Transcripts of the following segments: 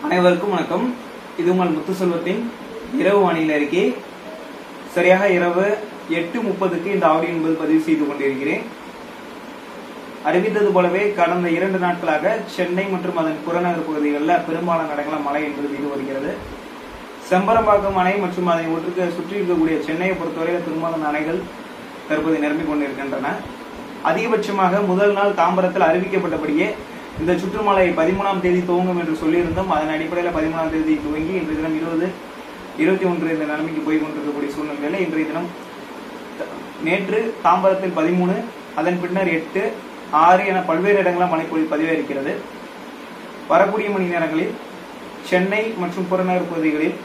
அனைவருக்கும் வணக்கம். இது உங்கள் முத்துசெல்வத்தின் இரவு வானிலை அறிக்கை. சரியாக இரவு 8:30க்கு இந்த ஆடியோ என்பது பதிவு செய்து கொண்டிருக்கிறேன். அறிவித்தது போலவே கடந்த 2 நாட்களாக சென்னை மற்றும் அதன் புறநகர் பகுதிகளில் பெரும்பாலான இடங்களில் மழை என்பது பெய்து வருகிறது. செம்பரம்பாக்கம் அணை மற்றும் அதனை சுற்றி இருக்கக்கூடிய சென்னையை பொறுத்தவரையில் பெரும்பாலான அணைகள் தற்போது நிரம்பிக் கொண்டிருக்கின்றன. அதிகபட்சமாக முதல் நாள் தாம்பரத்தில் அறிவிக்கப்பட்டபடியே இந்த சுற்றுமழை 13ஆம் தேதி துவங்கும் என்று சொல்லியிருந்தோம். அதன் அடிப்படையில் 13ஆம் தேதி துவங்கி இன்றைய தினம் 20, 21 இந்த நிலைமைக்கு போய் கொண்டிருக்கக்கூடிய சூழ்நிலையில் இன்றைய தினம் நேற்று தாம்பரத்தில் 13, அதன் பின்னர் 8, 6 என பல்வேறு இடங்களில் மழைப்பொழிவு பதிவாகிறது. வரக்கூடிய மணி நேரங்களில் சென்னை மற்றும் புறநகர் பகுதிகளில்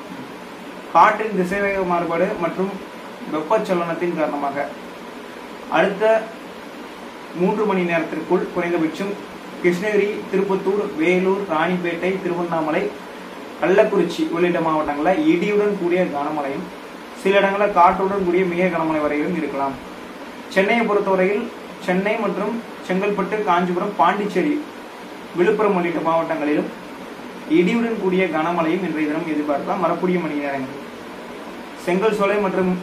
காற்றின் திசைவேக மாறுபாடு மற்றும் வெப்பச்சலனத்தின் காரணமாக அடுத்த 3 மணி நேரத்திற்குள் குறைந்தபட்சம் கிருஷ்ணகிரி, திருப்பத்தூர், வேலூர், ராணிப்பேட்டை, திருவண்ணாமலை, கள்ளக்குறிச்சி உள்ளிட்ட மாவட்டங்களில் இடியுடன் கூடிய கனமழையும் சில இடங்களில் காற்றுடன் கூடிய மிக கனமழை வரையிலும் இருக்கலாம். சென்னையை பொறுத்தவரையில் சென்னை மற்றும் செங்கல்பட்டு, காஞ்சிபுரம், பாண்டிச்சேரி, விழுப்புரம் உள்ளிட்ட மாவட்டங்களிலும் இடியுடன் கூடிய கனமழையும் இன்றைய தினம் எதிர்பார்க்கலாம். வரக்கூடிய மணி நேரங்கள் செங்கல் சோலை மற்றும்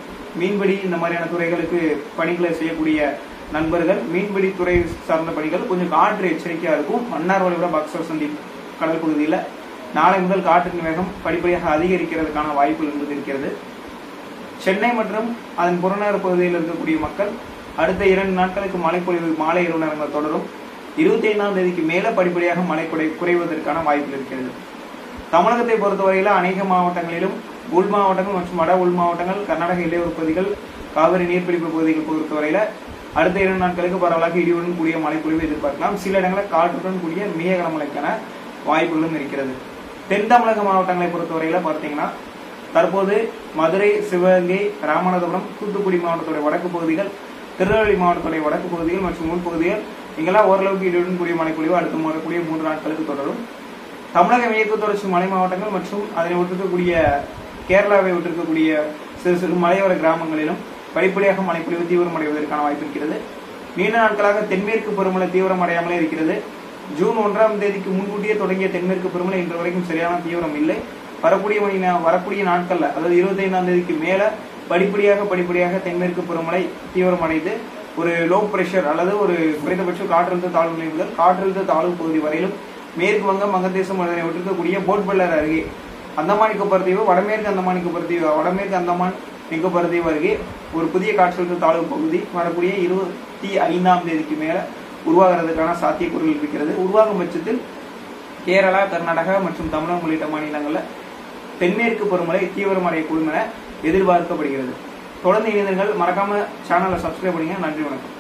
மீன்பிடி இந்த மாதிரியான துறைகளுக்கு பணிகளை செய்யக்கூடிய நண்பர்கள், மீன்பிடி துறை சார்ந்த பணிகள் கொஞ்சம் காற்று எச்சரிக்கையா இருக்கும். மன்னார் வளைகுடா பக்சர் சந்தி கடல் பகுதியில் நாளை முதல் காற்றின் வேகம் படிப்படியாக அதிகரிக்கிறதுக்கான வாய்ப்புகள் என்பது இருக்கிறது. சென்னை மற்றும் அதன் புறநகர் பகுதியில் இருக்கக்கூடிய மக்கள் அடுத்த 2 நாட்களுக்கு மழைப்பொழிவு மாலை இரவு நேரங்கள் தொடரும். 25ஆம் தேதிக்கு மேல படிப்படியாக மழை குறைவதற்கான வாய்ப்புகள் இருக்கிறது. தமிழகத்தை பொறுத்தவரையில அநேக மாவட்டங்களிலும் உள் மாவட்டங்கள் மற்றும் வட உள் மாவட்டங்கள், கர்நாடக எல்லையோர பகுதிகள், காவிரி நீர்பிடிப்பு பகுதிகள் பொறுத்தவரையில அடுத்த 2 நாட்களுக்கு பரவலாக இடியுடன் கூடிய மழைப்பொழிவு எதிர்பார்க்கலாம். சில இடங்களில் காற்றுடன் கூடிய மிக கனமழைக்கான வாய்ப்புகளும் இருக்கிறது. தென் தமிழக மாவட்டங்களை பொறுத்தவரையில பார்த்தீங்கன்னா தற்போது மதுரை, சிவகங்கை, ராமநாதபுரம், தூத்துக்குடி மாவட்டத்துடைய வடக்கு பகுதிகள், திருநெல்வேலி மாவட்டத்துடைய வடக்கு பகுதிகள் மற்றும் உள்பகுதிகள் இங்கெல்லாம் ஓரளவுக்கு இடியுடன் கூடிய மழைப்பொழிவு அடுத்து வரக்கூடிய 3 நாட்களுக்கு தொடரும். தமிழக மேற்கு தொடர்ச்சி மலை மாவட்டங்கள் மற்றும் அதனை ஒட்டிருக்கக்கூடிய கேரளாவை ஒட்டிருக்கக்கூடிய சிறு மலையோர கிராமங்களிலும் படிப்படியாக மழைப்பொழிவு தீவிரமடைவதற்கான வாய்ப்பு இருக்கிறது. நீண்ட நாட்களாக தென்மேற்கு பருவமழை தீவிரமடையாமலே இருக்கிறது. ஜூன் 1ஆம் தேதிக்கு முன்கூட்டியே தொடங்கிய தென்மேற்கு பருவமழை இன்று வரைக்கும் சரியான தீவிரம் இல்லை. வரக்கூடிய நாட்கள்ல அதாவது 25ஆம் தேதிக்கு மேல படிப்படியாக தென்மேற்கு பருவமழை தீவிரமடைந்து ஒரு லோ பிரஷர் அல்லது ஒரு குறைந்தபட்ச காற்றழுத்த தாழ்வு நிலை முதல் காற்றழுத்த தாழ்வு பகுதி வரையிலும் மேற்கு வங்கம், வங்கதேசம் அதனை ஒட்டிருக்கக்கூடிய போட்பள்ளர் அருகே அந்தமான் நிக்கோபார் தீவு, வடமேற்கு அந்தமான் நிக்கோபார் தீவு அருகே ஒரு புதிய காற்றழுத்த தாழ்வு பகுதி வரக்கூடிய 25ஆம் தேதிக்கு மேல உருவாகிறதுக்கான சாத்தியக்கூறுகள் இருக்கிறது. உருவாகும் பட்சத்தில் கேரளா, கர்நாடகா மற்றும் தமிழகம் உள்ளிட்ட மாநிலங்களில் தென்மேற்கு பருவமழை தீவிரமடையக்கூடும் என எதிர்பார்க்கப்படுகிறது. தொடர்ந்து இணைந்தீர்கள். மறக்காம சேனலை சப்ஸ்கிரைப் பண்ணுங்க. நன்றி, வணக்கம்.